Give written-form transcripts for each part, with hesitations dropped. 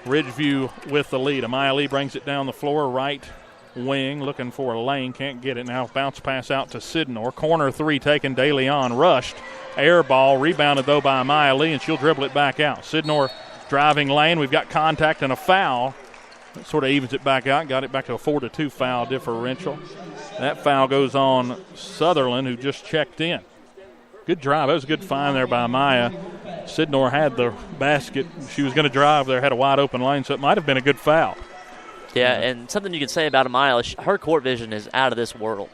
Ridgeview with the lead. Amaya Lee brings it down the floor, right wing, looking for a lane, can't get it now. Bounce pass out to Sidnor. Corner three taken, De Leon rushed. Air ball, rebounded though by Amaya Lee, and she'll dribble it back out. Sidnor driving lane, we've got contact and a foul. That sort of evens it back out, got it back to a 4-2 foul differential. That foul goes on Sutherland, who just checked in. Good drive. That was a good find there by Amaya. Sidnor had the basket. She was going to drive there, had a wide open lane, so it might have been a good foul. Yeah, and something you can say about Amaya, her court vision is out of this world.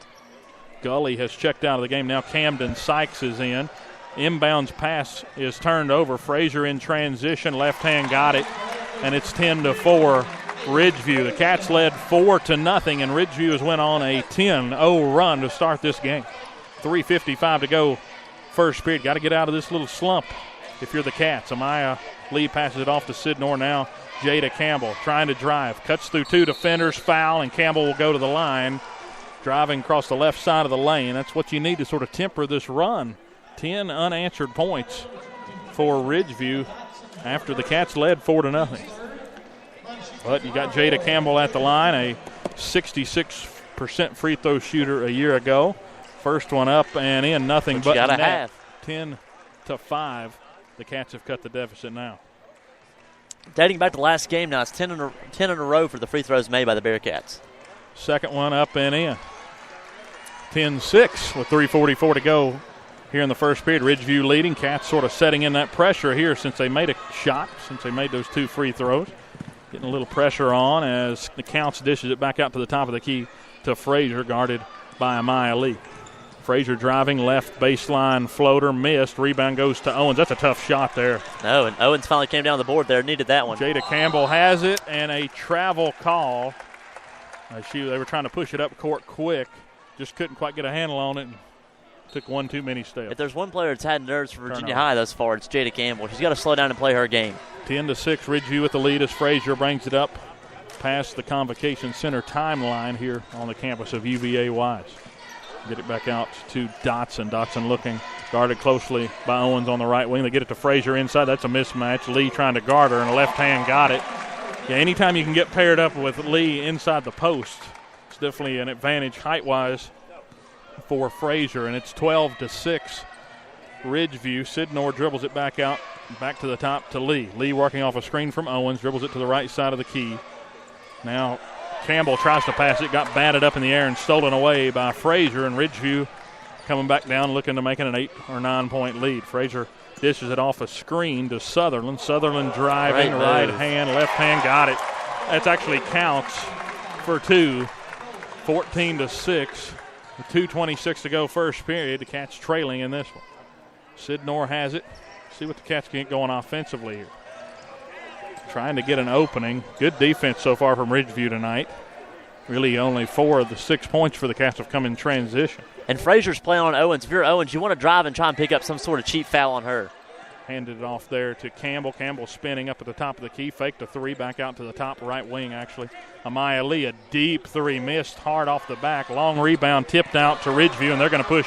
Gully has checked out of the game. Now Camden Sykes is in. Inbounds pass is turned over. Frazier in transition. Left hand got it, and it's 10-4 Ridgeview. The Cats led 4-0, and Ridgeview has went on a 10-0 run to start this game. 3:55 to go first period. Got to get out of this little slump if you're the Cats. Amaya Lee passes it off to Sidnor now. Jada Campbell trying to drive. Cuts through two defenders, foul, and Campbell will go to the line. Driving across the left side of the lane. That's what you need to sort of temper this run. 10 unanswered points for Ridgeview after the Cats led 4-0. But you got Jada Campbell at the line, a 66% free throw shooter a year ago. First one up and in, nothing but net. 10-5. The Cats have cut the deficit now. Dating back to last game now, it's 10 in a row for the free throws made by the Bearcats. Second one up and in. 10-6 with 3:44 to go here in the first period. Ridgeview leading. Cats sort of setting in that pressure here since they made a shot, since they made those two free throws. Getting a little pressure on as the Counts dishes it back out to the top of the key to Frazier, guarded by Amaya Lee. Frazier driving left baseline floater, missed. Rebound goes to Owens. That's a tough shot there. No, and Owens finally came down the board there. Needed that one. Jada Campbell has it, and a travel call. They were trying to push it up court quick. Just couldn't quite get a handle on it. And took one too many steps. If there's one player that's had nerves for Virginia High thus far, it's Jada Campbell. She's got to slow down and play her game. 10-6, Ridgeview with the lead as Frazier brings it up past the Convocation Center timeline here on the campus of UVA Wise. Get it back out to Dotson. Dotson looking, guarded closely by Owens on the right wing. They get it to Frazier inside. That's a mismatch. Lee trying to guard her, and a left hand got it. Yeah, anytime you can get paired up with Lee inside the post, it's definitely an advantage height-wise for Frazier, and it's 12-6 Ridgeview. Sidnor dribbles it back out, back to the top to Lee. Lee working off a screen from Owens, dribbles it to the right side of the key. Now Campbell tries to pass it, got batted up in the air and stolen away by Frazier, and Ridgeview coming back down looking to make it an 8 or 9 point lead. Frazier dishes it off a screen to Sutherland. Sutherland driving, right hand, left hand, got it. That's actually counts for two. 14-6. With 2:26 to go first period. The Cats trailing in this one. Sidnor has it. See what the Cats can get going offensively here. Trying to get an opening. Good defense so far from Ridgeview tonight. Really only 4 of the 6 points for the Cats have come in transition. And Frazier's playing on Owens. If you're Owens, you want to drive and try and pick up some sort of cheap foul on her. Handed it off there to Campbell. Campbell spinning up at the top of the key. Faked a three, back out to the top right wing, actually. Amaya Lee, a deep three, missed hard off the back. Long rebound tipped out to Ridgeview, and they're going to push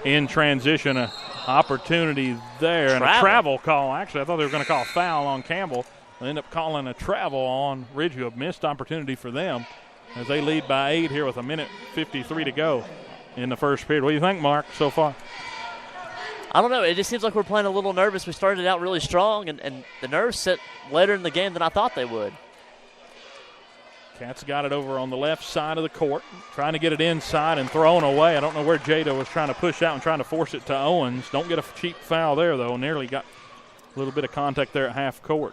in transition. An opportunity there. And a travel call. Actually, I thought they were going to call a foul on Campbell. They end up calling a travel on Ridgeview. A missed opportunity for them as they lead by 8 here with 1:53 to go in the first period. What do you think, Mark, so far? I don't know. It just seems like we're playing a little nervous. We started out really strong, and the nerves set later in the game than I thought they would. Cats got it over on the left side of the court, trying to get it inside and thrown away. I don't know where Jada was trying to push out and trying to force it to Owens. Don't get a cheap foul there, though. Nearly got a little bit of contact there at half court.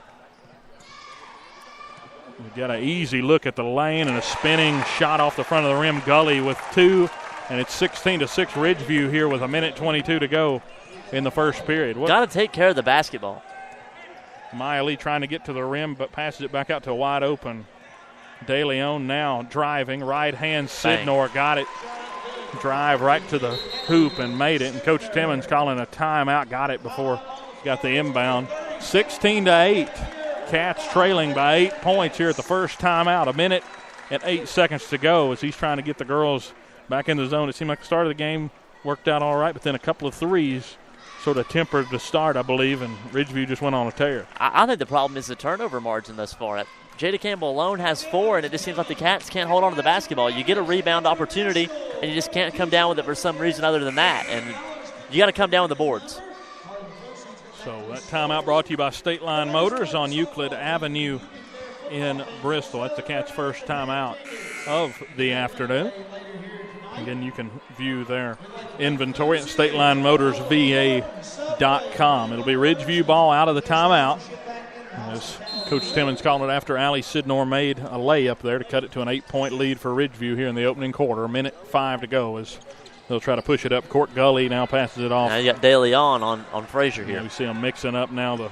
We got an easy look at the lane and a spinning shot off the front of the rim. Gully with 2, and it's 16-6 Ridgeview here with 1:22 to go in the first period. Got to take care of the basketball. Maya Lee trying to get to the rim, but passes it back out to a wide open De Leon now driving. Right hand, Sidnor got it. Drive right to the hoop and made it. And Coach Timmons calling a timeout. Got it before he got the inbound. 16-8. Cats trailing by 8 points here at the first timeout. 1:08 to go as he's trying to get the girls back in the zone. It seemed like the start of the game worked out all right, but then a couple of threes sort of tempered the start, I believe, and Ridgeview just went on a tear. I think the problem is the turnover margin thus far. Jada Campbell alone has 4, and it just seems like the Cats can't hold on to the basketball. You get a rebound opportunity, and you just can't come down with it for some reason other than that. And you got to come down with the boards. So that timeout brought to you by State Line Motors on Euclid Avenue in Bristol. That's the Cats' first timeout of the afternoon. Again, you can view their inventory at StatelineMotorsVA.com. It'll be Ridgeview ball out of the timeout, as Coach Timmons called it after Allie Sidnor made a layup there to cut it to an 8-point lead for Ridgeview here in the opening quarter. 1:05 to go as they'll try to push it up. Court Gully now passes it off. Now you got Daly on Frazier here. We see him mixing up now the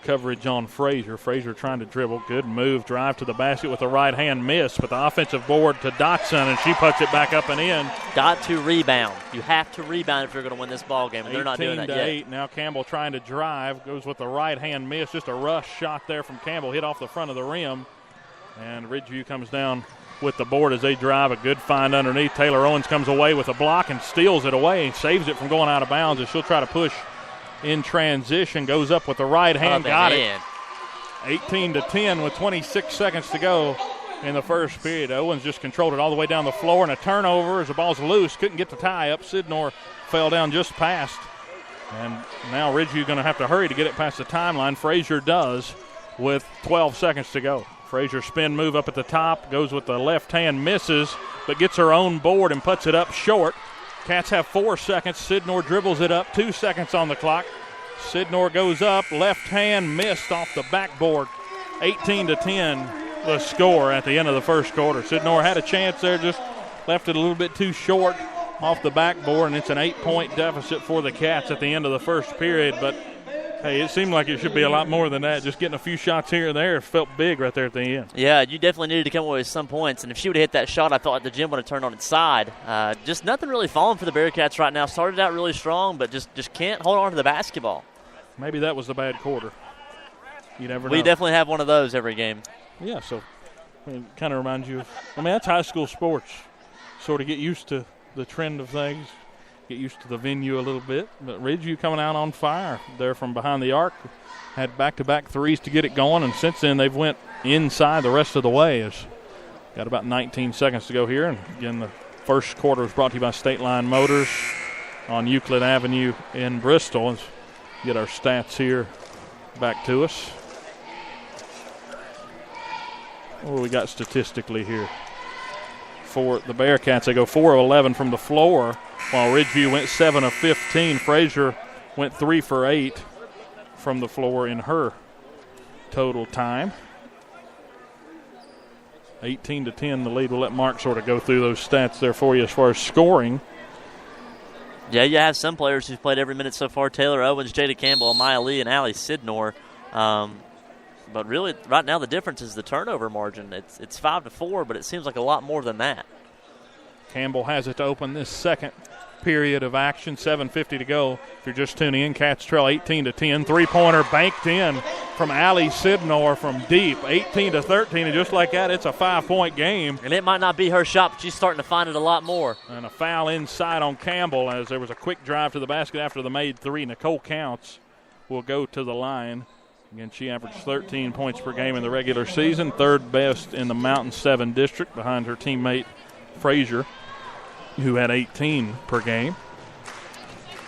coverage on Frazier. Frazier trying to dribble. Good move. Drive to the basket with the right hand miss, but the offensive board to Dotson, and she puts it back up and in. Got to rebound. You have to rebound if you're going to win this ball game, and they're not doing that yet. 18-8. Now Campbell trying to drive. Goes with the right hand miss. Just a rush shot there from Campbell. Hit off the front of the rim. And Ridgeview comes down with the board as they drive. A good find underneath. Taylor Owens comes away with a block and steals it away. Saves it from going out of bounds as she'll try to push in transition. Goes up with the right hand. Got it. 18-10 with 26 seconds to go in the first period. Owens just controlled it all the way down the floor, and a turnover as the ball's loose. Couldn't get the tie up. Sidnor fell down just past. And now Ridgeview going to have to hurry to get it past the timeline. Frazier does with 12 seconds to go. Frazier spin move up at the top. Goes with the left hand, misses, but gets her own board and puts it up short. Cats have 4 seconds. Sidnor dribbles it up. 2 seconds on the clock. Sidnor goes up. Left hand missed off the backboard. 18-10 the score at the end of the first quarter. Sidnor had a chance there, just left it a little bit too short off the backboard, and it's an 8-point deficit for the Cats at the end of the first period. But, hey, it seemed like it should be a lot more than that. Just getting a few shots here and there felt big right there at the end. Yeah, you definitely needed to come away with some points. And if she would have hit that shot, I felt like the gym would have turned on its side. Just nothing really falling for the Bearcats right now. Started out really strong, but just can't hold on to the basketball. Maybe that was the bad quarter. You never know. We definitely have one of those every game. Yeah, so it kind of reminds you of, that's high school sports. Sort of get used to the trend of things, get used to the venue a little bit. But Ridgeview coming out on fire there from behind the arc. Had back-to-back threes to get it going, and since then they've went inside the rest of the way. It's got about 19 seconds to go here. And again, the first quarter was brought to you by State Line Motors on Euclid Avenue in Bristol. Let's get our stats here back to us. What do we got statistically here? For the Bearcats, they go 4 of 11 from the floor, while Ridgeview went 7 of 15. Frazier went 3 for 8 from the floor in her total time. 18-10 the lead. We'll let Mark sort of go through those stats there for you as far as scoring. Yeah, you have some players who've played every minute so far. Taylor Owens, Jada Campbell, Amaya Lee, and Allie Sidnor. But really, right now the difference is the turnover margin. It's 5-4, but it seems like a lot more than that. Campbell has it to open this second period of action. 7:50 to go. If you're just tuning in, Cats trail 18-10. Three-pointer banked in from Allie Sidnor from deep. 18-13, and just like that, it's a 5-point game. And it might not be her shot, but she's starting to find it a lot more. And a foul inside on Campbell as there was a quick drive to the basket after the made three. Nicole Counts will go to the line. Again, she averaged 13 points per game in the regular season, third best in the Mountain 7 district behind her teammate Frazier, who had 18 per game.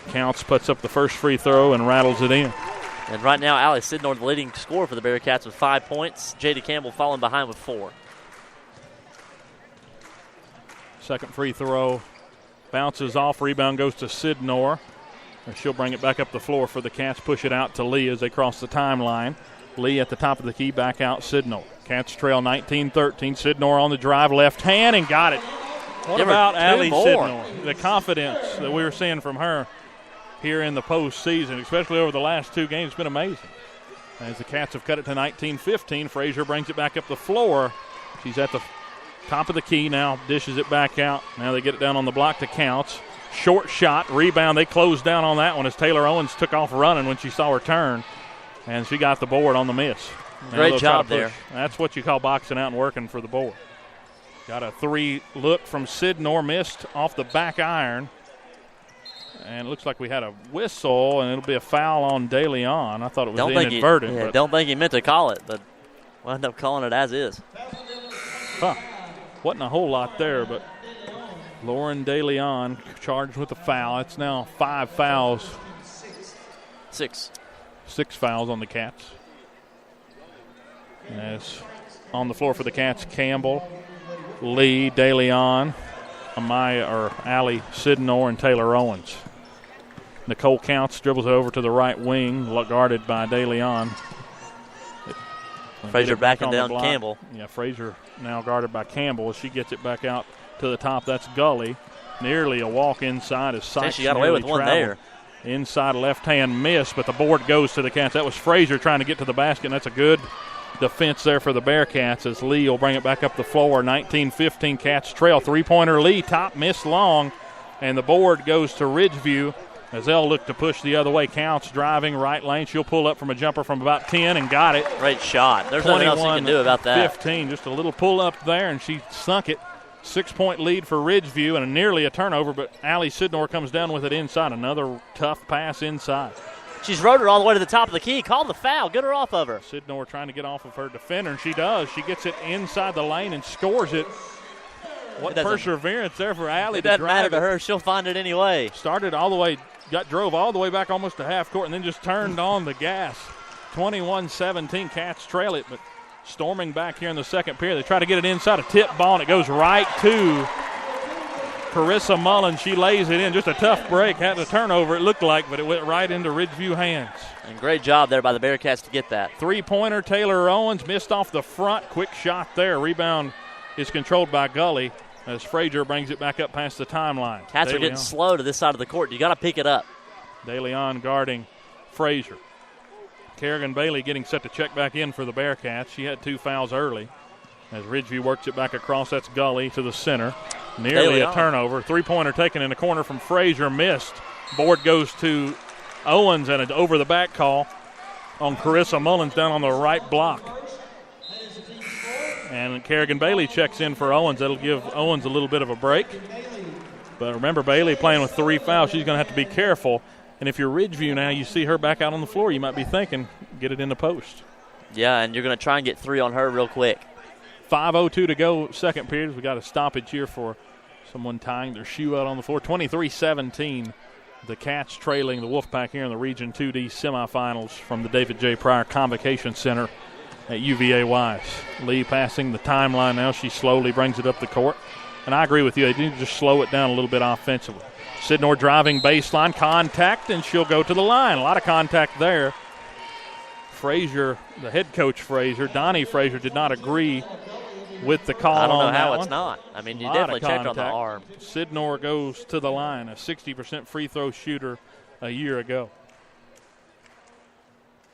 Counts puts up the first free throw and rattles it in. And right now, Allie Sidnor, the leading scorer for the Bearcats with 5 points. Jada Campbell falling behind with 4. Second free throw bounces off. Rebound goes to Sidnor. And she'll bring it back up the floor for the Cats. Push it out to Lee as they cross the timeline. Lee at the top of the key, back out Sidnor. Cats trail 19-13. Sidnor on the drive, left hand, and got it. What about Allie Sidnor? The confidence that we were seeing from her here in the postseason, especially over the last 2 games, has been amazing. As the Cats have cut it to 19-15, Frazier brings it back up the floor. She's at the top of the key now, dishes it back out. Now they get it down on the block to Counts. Short shot, rebound. They closed down on that one as Taylor Owens took off running when she saw her turn, and she got the board on the miss. Great job there. That's what you call boxing out and working for the board. Got a 3 look from Sidnor, missed off the back iron. And it looks like we had a whistle, and it'll be a foul on DeLeon. I thought it was inadvertent. Don't think he meant to call it, but wound up calling it as is. Wasn't a whole lot there, but Lauren DeLeon charged with a foul. It's now 5 fouls. 6 fouls on the Cats. As on the floor for the Cats, Campbell, Lee, DeLeon, Allie Sidnor, and Taylor Owens. Nicole Counts dribbles it over to the right wing, guarded by DeLeon. Frazier backing down Campbell. Yeah, Frazier now guarded by Campbell. As she gets it back out to the top, that's Gully. Nearly a walk inside as Sykes she got away with one there. Inside left hand miss, but the board goes to the Cats. That was Frazier trying to get to the basket, and that's a good defense there for the Bearcats as Lee will bring it back up the floor. 19-15 Cats trail. Three-pointer Lee, top miss long, and the board goes to Ridgeview as they'll look to push the other way. Counts driving right lane. She'll pull up from a jumper from about 10 and got it. Great shot. There's nothing else you can do about that. 15, just a little pull up there, and she sunk it. 6-point lead for Ridgeview and nearly a turnover, but Allie Sidnor comes down with it inside. Another tough pass inside. She's rode her all the way to the top of the key. Call the foul. Get her off of her. Sidnor trying to get off of her defender, and she does. She gets it inside the lane and scores it. What perseverance there for Allie to drive it. It doesn't matter to her. She'll find it anyway. Started all the way, drove all the way back almost to half court, and then just turned on the gas. 21-17, Cats trail it, but storming back here in the second period. They try to get it inside, a tip ball, and it goes right to Carissa Mullen. She lays it in. Just a tough break. Had a turnover, it looked like, but it went right into Ridgeview hands. And great job there by the Bearcats to get that. Three-pointer, Taylor Owens missed off the front. Quick shot there. Rebound is controlled by Gully as Frazier brings it back up past the timeline. Cats are getting slow to this side of the court. You got to pick it up. DeLeon guarding Frazier. Kerrigan Bailey getting set to check back in for the Bearcats. She had 2 fouls early. As Ridgeview works it back across, that's Gully to the center. Nearly a turnover. Three-pointer taken in the corner from Frazier, missed. Board goes to Owens and an over-the-back call on Carissa Mullins down on the right block. And Kerrigan Bailey checks in for Owens. That'll give Owens a little bit of a break. But remember, Bailey playing with 3 fouls. She's going to have to be careful. And if you're Ridgeview now, you see her back out on the floor, you might be thinking, get it in the post. Yeah, and you're going to try and get 3 on her real quick. 5:02 to go, second period. We got a stoppage here for someone tying their shoe out on the floor. 23-17, the Cats trailing the Wolfpack here in the Region 2D semifinals from the David J. Pryor Convocation Center at UVA Wise. Lee passing the timeline now. She slowly brings it up the court. And I agree with you. They need to just slow it down a little bit offensively. Sidnor driving baseline, contact, and she'll go to the line. A lot of contact there. Frazier, the head coach Frazier, Donnie Frazier, did not agree with the call on that one. I don't know how it's not. I mean, you definitely checked on the arm. Sidnor goes to the line, a 60% free throw shooter a year ago.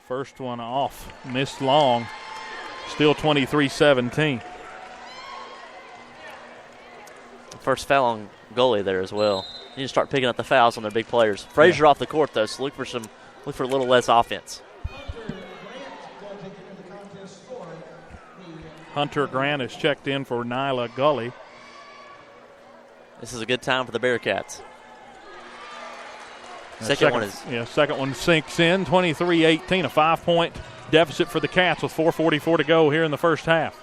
First one off, missed long, still 23-17. First foul on goalie there as well. You need to start picking up the fouls on their big players. Frazier off the court though, so look for a little less offense. Hunter Grant is checked in for Nyla Gully. This is a good time for the Bearcats. Second one sinks in, 23-18, a 5-point deficit for the Cats with 4:44 to go here in the first half.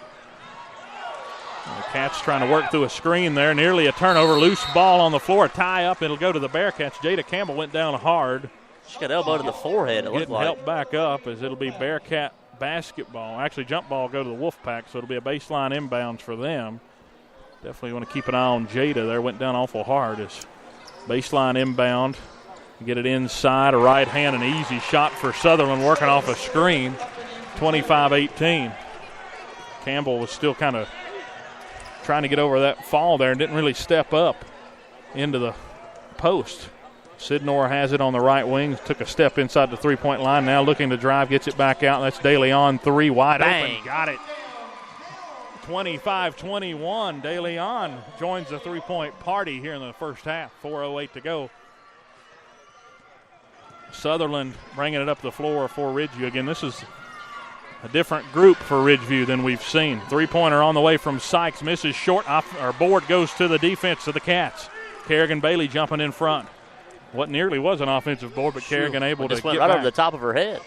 The Cats trying to work through a screen there, nearly a turnover, loose ball on the floor, a tie-up, it'll go to the Bearcats. Jada Campbell went down hard. She got elbowed to the forehead, it looked like. Getting helped back up as it'll be Bearcat basketball. Actually, jump ball go to the Wolfpack, so it'll be a baseline inbounds for them. Definitely want to keep an eye on Jada there. Went down awful hard as baseline inbound. Get it inside, a right hand, an easy shot for Sutherland working off a screen. 25-18. Campbell was still kind of trying to get over that fall there and didn't really step up into the post. Sidnor has it on the right wing, took a step inside the three-point line, now looking to drive, gets it back out, and that's DeLeon 3, wide open, got it. 25-21, DeLeon joins the three-point party here in the first half, 4:08 to go. Sutherland bringing it up the floor for Ridgeview. Again, this is a different group for Ridgeview than we've seen. Three-pointer on the way from Sykes, misses short, our board goes to the defense of the Cats. Kerrigan Bailey jumping in front. what nearly was an offensive board, but Kerrigan able to just get went right back. over the top of her head.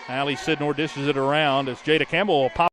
Allie Sidnor dishes it around as Jada Campbell will pop